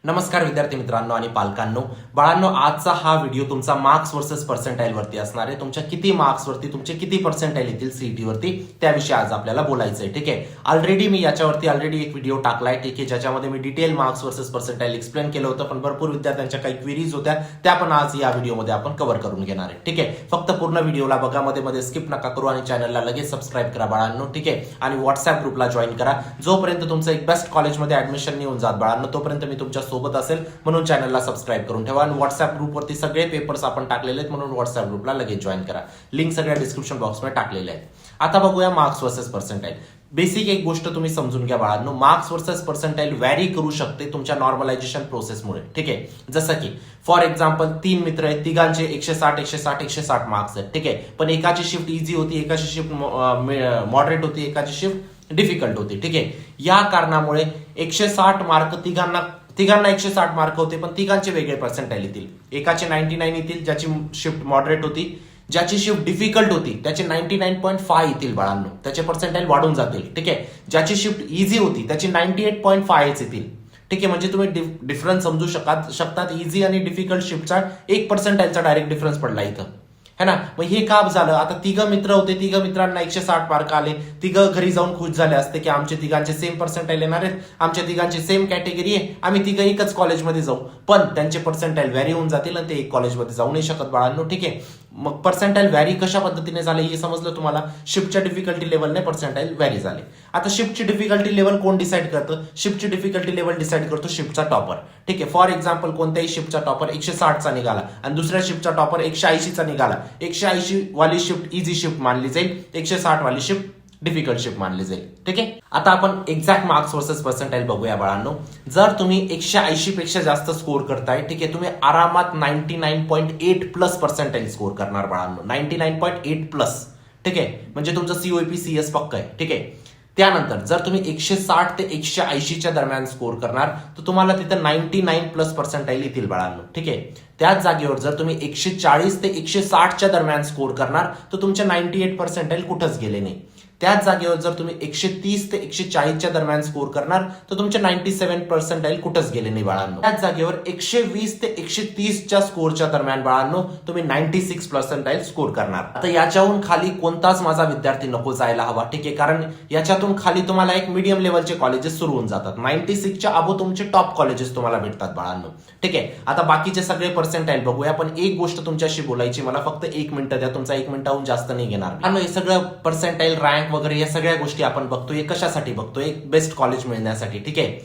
नमस्कार विद्यार्थी मित्रांनो आणि पालकांनो. बाळांनो, आजचा हा व्हिडिओ तुमचा मार्क्स वर्सेस पर्सेंटाईल वरती असणार आहे. तुमच्या किती मार्क्स वरती तुमचे किती पर्सेंटाईल येतील सीईटी वरती त्याविषयी आज आपल्याला बोलायचं आहे. ठीक आहे, ऑलरेडी मी याच्यावरती एक व्हिडिओ टाकलाय. ठीक आहे, ज्याच्यामध्ये मी detail marks versus percentile explain केलं होतं, पण भरपूर विद्यार्थ्यांच्या काही क्वेरीज होत्या, त्या पण आज या व्हिडिओमध्ये आपण कव्हर करून घेणार आहे. ठीक आहे, फक्त पूर्ण व्हिडिओला बघा, मध्ये स्किप नका करू आणि चॅनलला लगेच सबस्क्राईब करा बाळांनो. ठीक आहे, आणि व्हॉट्सअप ग्रुपला जॉईन करा. जोपर्यंत तुमचं एक बेस्ट कॉलेजमध्ये ऍडमिशन येऊन जात बाळांनो, तोपर्यंत मी तुमच्या सोबत असेल. म्हणून चॅनलला सबस्क्राईब करून ठेवा आणि व्हॉट्सअप ग्रुपवरती सगळे पेपर्स आपण टाकलेले आहेत, म्हणून व्हॉट्सअप ग्रुपला लगेच जॉईन करा. लिंक सगळ्या डिस्क्रिप्शन बॉक्समध्ये टाकलेल्या आहेत. आता बघूया मार्क्स वर्सेस पर्सेंटाईल. बेसिक एक गोष्ट तुम्ही समजून घ्या बाळांनो, मार्क्स वर्सेस पर्सेंटाईल व्हॅरी करू शकते तुमच्या नॉर्मलायझेशन प्रोसेसमुळे. ठीक आहे, जसं की फॉर एक्झाम्पल 3 मित्र आहेत, तिघांचे 160 मार्क्स आहेत. ठीक आहे, पण एकाची शिफ्ट इझी होती, एकाची शिफ्ट मॉडरेट होती, एकाची शिफ्ट डिफिकल्ट होती. ठीक आहे, या कारणामुळे 160 मार्क तिघांना 160 मार्क होते, पण तिघांचे वेगळे पर्सेंटाईल येतील. एकाचे 99 येतील ज्याची शिफ्ट मॉडरेट होती, ज्याची शिफ्ट डिफिकल्ट होती त्याचे 99.5 येतील बाळांनो, त्याचे पर्सेंटाईल वाढून जातील. ठीक आहे, ज्याची शिफ्ट इझी होती त्याची 98.5 येतील. ठीक आहे, म्हणजे तुम्ही डिफरन्स समजू शकतात. इझी आणि डिफिकल्ट शिफ्टचा 1 पर्सेंटाईलचा डायरेक्ट डिफरन्स पडला इथं, है ना. मग हे का झालं? आता तिघ मित्र होते, तिघ मित्रांना 160 मार्क आले, तिघ घरी जाऊन खुश झाले असते की आमचे तिघांचे सेम पर्सेंटाईल येणार आहेत, आमच्या तिघांची सेम कॅटेगरी आहे, आम्ही तिघ एकच कॉलेजमध्ये जाऊ. पण त्यांचे पर्सेंटाईल व्हॅरी होऊन जातील आणि ते एक कॉलेजमध्ये जाऊ नाही शकत बाळांनो. ठीक आहे, मग पर्सेंटाईल व्हॅरी कशा पद्धतीने झाले हे समजलं तुम्हाला. शिफ्टच्या डिफिकल्टी लेवलने पर्सेंटाईल व्हॅरी झाले. आता शिफ्टची डिफिकल्टी लेवल कोण डिसाईड करतं? शिफ्टची डिफिकल्टी लेवल डिसाईड करतो शिफ्टचा टॉपर. ठीक आहे, फॉर एक्झाम्पल कोणत्याही शिफ्टचा टॉपर 160चा निघाला आणि दुसऱ्या शिफ्टचा टॉपर 180चा निघाला. 180 वाली शिफ्ट इझी शिफ्ट मानली जाईल, 160 वाली शिफ्ट डिफिकल्ट शिफ्ट मानली जाईल. ठीक आहे, आता आपण एक्झॅक्ट मार्क्स वर्सेस पर्सेंटाईल बघूया बाळांनो. जर तुम्ही 180 पेक्षा जास्त स्कोर करताय, ठीक आहे, तुम्ही आरामात 99.8 प्लस पर्सेंटाईल स्कोर करणार बाळांनो. 99.8 प्लस. ठीक आहे, म्हणजे तुमचं सीओपी सीएस पक्क आहे. ठीक आहे, त्यानंतर जर तुम्ही 160 ते 180च्या दरम्यान स्कोर करणार तर तुम्हाला तिथं 99 प्लस पर्सेंटाईल येतील बाळांनो. ठीक आहे, त्याच जागेवर जर तुम्ही 140 ते 160च्या दरम्यान स्कोर करणार तर तुमचे 98 पर्सेंटाईल कुठंच गेले नाही. त्याच जागेवर जर तुम्ही 130 ते 140च्या दरम्यान स्कोर करणार तर तुमचे 97 पर्सेंटाईल कुठंच गेले नाही बाळांनो. त्याच जागेवर 120 ते 130च्या स्कोरच्या दरम्यान बाळांनो तुम्ही 96 पर्सेंटाईल स्कोर करणार. आता याच्याहून खाली कोणताच माझा विद्यार्थी नको जायला हवा. ठीक आहे, कारण याच्यातून खाली तुम्हाला एक मीडियम लेवलचे कॉलेजेस सुरू होऊन जातात. 96च्या अबो तुमचे टॉप कॉलेजेस तुम्हाला भेटतात बाळांनो. ठीक आहे, आता बाकीचे सगळे पर्सेंटाईल बघूया, पण एक गोष्ट तुमच्याशी बोलायची, मला फक्त 1 मिनिट द्या, तुमचा 1 मिनिटाहून जास्त नाही घेणार. हे सगळं पर्सेंटाईल रँक वगैरे या सगळ्या गोष्टी आपण बघतोय, कशासाठी बघतोय? एक बेस्ट कॉलेज मिळण्यासाठी. ठीक आहे,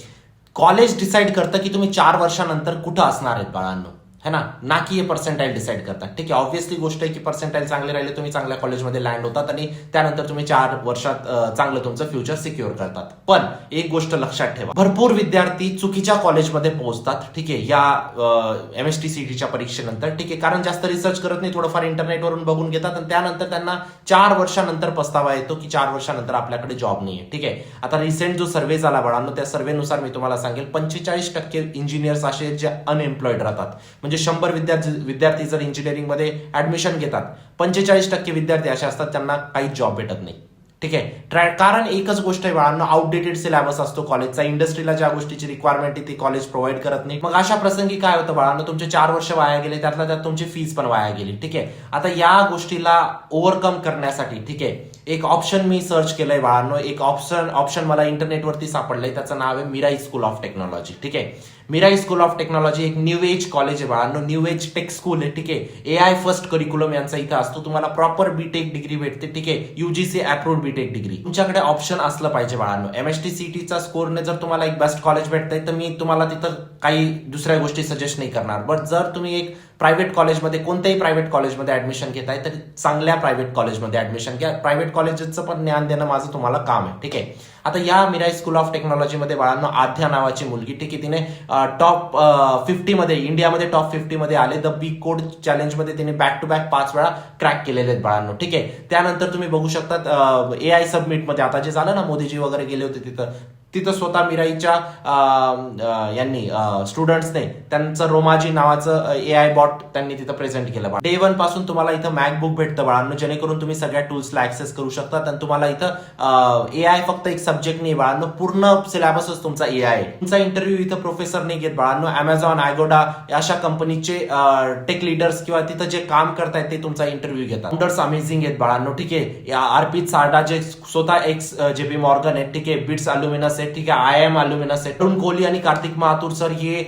कॉलेज डिसाईड करतं की तुम्ही 4 वर्षानंतर कुठं असणार आहेत बाळांनो, है ना की हे पर्सेंटाईल डिसाईड करतात. ठीक आहे, ऑब्व्हियसली गोष्ट आहे की पर्सेंटाईल चांगले राहिले तुम्ही चांगल्या कॉलेजमध्ये लँड होतात आणि त्यानंतर तुम्ही 4 वर्षात चांगलं तुमचं फ्युचर सिक्युअर करतात. पण एक गोष्ट लक्षात ठेवा, भरपूर विद्यार्थी चुकीच्या कॉलेजमध्ये पोहोचतात. ठीक आहे, या MSTCETच्या परीक्षेनंतर. ठीक आहे, कारण जास्त रिसर्च करत नाही, थोडंफार इंटरनेटवरून बघून घेतात आणि त्यानंतर त्यांना 4 वर्षानंतर पस्तावा येतो की 4 वर्षानंतर आपल्याकडे जॉब नाहीये. ठीक आहे, आता रिसेंट जो सर्व्हे झाला बाळांनो, त्या सर्व्हेनुसार मी तुम्हाला सांगेल 45% इंजिनियर्स असे जे अनएम्प्लॉइड राहतात. म्हणजे 100 विद्यार्थी जर इंजिनिअरिंग मध्ये ऍडमिशन घेतात, 45% विद्यार्थी असे असतात त्यांना काही जॉब भेटत नाही. ठीक आहे, कारण एकच गोष्ट आहे बाळांनो, आउटडेटेड सिलेबस असतो कॉलेजचा. इंडस्ट्रीला ज्या गोष्टीची रिक्वायरमेंट आहे ती कॉलेज प्रोव्हाइड करत नाही. मग अशा प्रसंगी काय होतं बाळांनो, तुमचे 4 वर्ष वाया गेले, त्यातल्या त्यात तुमची फीस पण वाया गेली. ठीक आहे, आता या गोष्टीला ओव्हरकम करण्यासाठी ठीक आहे एक ऑप्शन मी सर्च केलंय बाळांनो. एक ऑप्शन मला इंटरनेटवरती सापडलंय, त्याचं नाव आहे मिराई स्कूल ऑफ टेक्नॉलॉजी. ठीक आहे, मिराई स्कूल ऑफ टेक्नॉलॉजी एक न्यू एज कॉलेज आहे बाळांनो, न्यू एज टेक स्कूल आहे. ठीक आहे, AI फर्स्ट करिक्युलम यांचा इथं असतो. तुम्हाला प्रॉपर बीटेक डिग्री भेटते. ठीक आहे, UGC अप्रूव्ड बीटेक डिग्री. तुमच्याकडे ऑप्शन असलं पाहिजे बाळांनो. MSTCETचा स्कोरने जर तुम्हाला एक बेस्ट कॉलेज भेटतंय तर मी तुम्हाला तिथं काही दुसऱ्या गोष्टी सजेस्ट नाही करणार. बट जर तुम्ही एक प्रायव्हेट कॉलेजमध्ये, कोणत्याही प्रायव्हेट कॉलेजमध्ये ऍडमिशन घेताय तर चांगल्या प्रायव्हेट कॉलेजमध्ये ऍडमिशन घ्या. प्रायव्हेट कॉलेजचं पण ज्ञान देणं माझं तुम्हाला काम आहे. ठीक आहे, आता या मिराई स्कूल ऑफ टेक्नॉलॉजीमध्ये बाळांनो आध्या नावाची मुलगी, ठीक आहे, तिने टॉप 50 मध्ये, इंडियामध्ये टॉप 50 मध्ये आले. द बिग कोड चॅलेंजमध्ये तिने बॅक टू बॅक 5 वेळा क्रॅक केलेले आहेत बाळांनो. ठीक आहे, त्यानंतर तुम्ही बघू शकता AI सबमिट मध्ये आता जे झालं ना, मोदीजी वगैरे गेले होते तिथं, तिथं स्वतः मिराईच्या यांनी स्टुडंट्सने त्यांचं रोमाजी नावाचं AI बॉट त्यांनी तिथं प्रेझेंट केलं. डे 1 पासून तुम्हाला इथं मॅकबुक भेटतं बाळांनो, जेणेकरून तुम्ही सगळ्या टूल्सला ऍक्सेस करू शकतात आणि तुम्हाला इथं AI फक्त एक सब्जेक्ट नाही बाळांनो, पूर्ण सिलेबसच तुमचा AI आहे. तुमचा इंटरव्ह्यू इथं प्रोफेसर नाही घेत बाळांनो, Amazon, Agoda अशा कंपनीचे टेक लीडर्स किंवा तिथं जे काम करतायत ते तुमचा इंटरव्ह्यू घेतात. फाउंडर्स अमेझिंग आहेत बाळांनो, ठीक आहे. आरपी सारडा जे स्वतः एक्स JP मॉर्गन आहेत, ठीक आहे. बिट्स अल्युमिनस आहेत, ठीक आहे. IIM अल्युमिनस आहे. अरुण कोहली आणि कार्तिक महातूर सर हे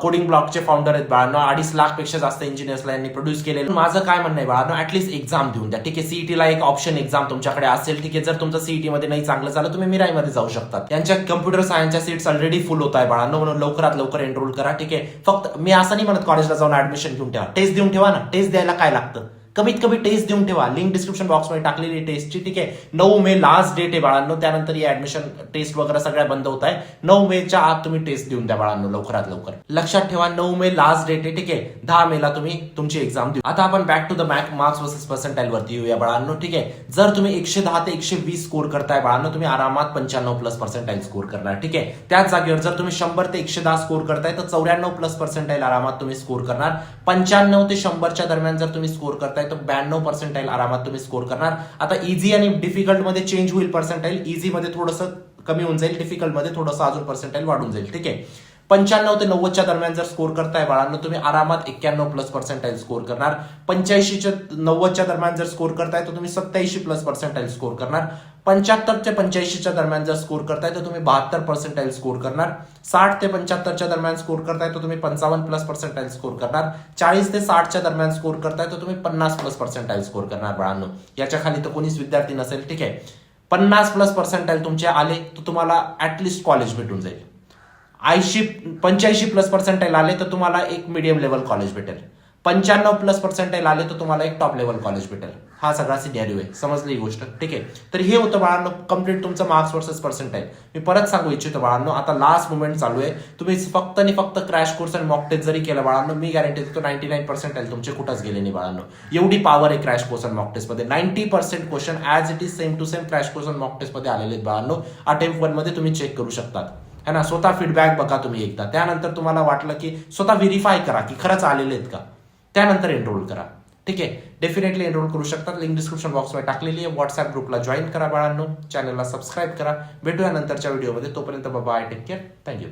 कोडिंग ब्लॉकचे फाउंडर आहेत बाळांनो. 2.5 लाख पेक्षा जास्त इंजिनियर्सला यांनी प्रोड्यूस केले. माझं काय म्हणणं आहे बाळांनो, ऍटलीस्ट एक्झाम देऊन द्या, ठीक आहे. सीईटीला एक ऑप्शन एक्झाम तुमच्याकडे असेल, ठीक आहे. जर तुमचं सीईटी मध्ये नाही चांगलं झालं, तुम्ही मिराईमध्ये जाऊ शकतात. यांच्या कम्प्युटर सायन्सच्या सीट्स ऑलरेडी फुल होत आहे बाळांनो, म्हणून लवकरात लवकर एनरोल करा, ठीक आहे. फक्त मी असं नाही म्हणत कॉलेजला जाऊन ऍडमिशन घेऊन ठेवा, टेस्ट देऊन ठेवा ना. टेस्ट द्यायला काय लागतं, कमीत कमी टेस्ट देऊन ठेवा. लिंक डिस्क्रिप्शन बॉक्समध्ये टाकलेली टेस्टची, ठीक आहे. 9 मे लास्ट डेट आहे बाळांनो, त्यानंतर ही ऍडमिशन टेस्ट वगैरे सगळ्या बंद होत आहे. 9 मेच्या आत तुम्ही टेस्ट देऊन द्या बाळांनो, लवकरात लवकर. लक्षात ठेवा 9 मे लास्ट डेट आहे, ठीक आहे. 10 मेला तुम्ही तुमची एक्झाम देऊ. आता आपण back to the marks versus percentile वरती येऊया बाळांनो, ठीक आहे. जर तुम्ही 110 ते 120 स्कोर करताय बाळांनो, तुम्ही आरामात 95+ पर्सेंटाईल स्कोर करणार, ठीक आहे. त्याच जागेवर जर तुम्ही 100 ते 110 स्कोर करताय तर 94+ पर्सेंटाईल आरामात तुम्ही स्कोर करणार. 95 ते 100च्या दरम्यान जर तुम्ही स्कोर करताय तर 92 पर्सेंटाईल आरामात तुम्ही स्कोर करणार. आता इझी आणि डिफिकल्ट मध्ये चेंज होईल पर्सेंटाईल. इझी मध्ये थोडंसं कमी होऊन जाईल, डिफिकल्ट मध्ये थोडंसं अजून पर्सेंटाईल वाढून जाईल, ठीक आहे. 95 ते 90च्या दरम्यान जर स्कोर करताय बाळांनो, तुम्ही आरामात 91+ पर्सेंटाईल स्कोर करणार. 85 ते 90च्या दरम्यान जर स्कोर करताय तर तुम्ही 87+ पर्सेंटाईल स्कोर करणार. 75 ते 85च्या दरम्यान जर स्कोर करताय तर तुम्ही 72 पर्सेंटाईल स्कोर करणार. 60 ते 75च्या दरम्यान स्कोर करताय तर तुम्ही 55+ पर्सेंटाईल स्कोर करणार. 40 ते 60च्या दरम्यान स्कोर करताय तर तुम्ही 50+ पर्सेंटाईल स्कोर करणार बाळांनो. याच्या खाली तर कोणीच विद्यार्थी नसेल, ठीक आहे. 50+ पर्सेंटाईल तुमचे आले तर तुम्हाला ऍटलिस्ट कॉलेज भेटून जाईल. 85+ पर्सेंटाईल आले तर तुम्हाला एक मीडियम लेवल कॉलेज भेटेल. 95+ पर्सेंटाईल आले तर तुम्हाला एक टॉप लेवल कॉलेज भेटेल. हा सगळा सिनेरिओ आहे, समजली ही गोष्ट, ठीक आहे. तर हे होतं बाळांनो कम्प्लीट तुमचं मार्क्स वर्सेस पर्सेंटाईल. मी परत सांगू इच्छितो बाळांनो, आता लास्ट मुवमेंट चालू आहे. तुम्ही फक्त आणि फक्त क्रॅश कोर्स आणि मॉक टेस्ट जरी केलं बाळांनो, मी गॅरंटी देतो 99 पर्सेंटाईल तुमचे कुठंच गेले नाही बाळांनो. एवढी पॉवर आहे क्रॅश कोर्स आणि मॉक टेस्ट मध्ये. 90% question as it is same to same crash course आणि मॉक टेस्ट मध्ये आलेले आहेत बाळांनो. अटेम्प्ट 1 मध्ये तुम्ही चेक करू शकतात, है ना. स्वतः फीडबॅक बघा तुम्ही एकदा, त्यानंतर तुम्हाला वाटलं की स्वतः व्हेरीफाय करा की खरंच आलेले आहेत का, त्यानंतर एनरोल करा, ठीक आहे. डेफिनेटली एनरोल करू शकतात. लिंक डिस्क्रिप्शन बॉक्समध्ये टाकलेली आहे. व्हॉट्सअप ग्रुपला जॉईन करा बाळांनो. चॅनलला सबस्क्राईब करा. भेटूया नंतरच्या व्हिडिओमध्ये. तोपर्यंत बाय, टेक केअर, थँक्यू.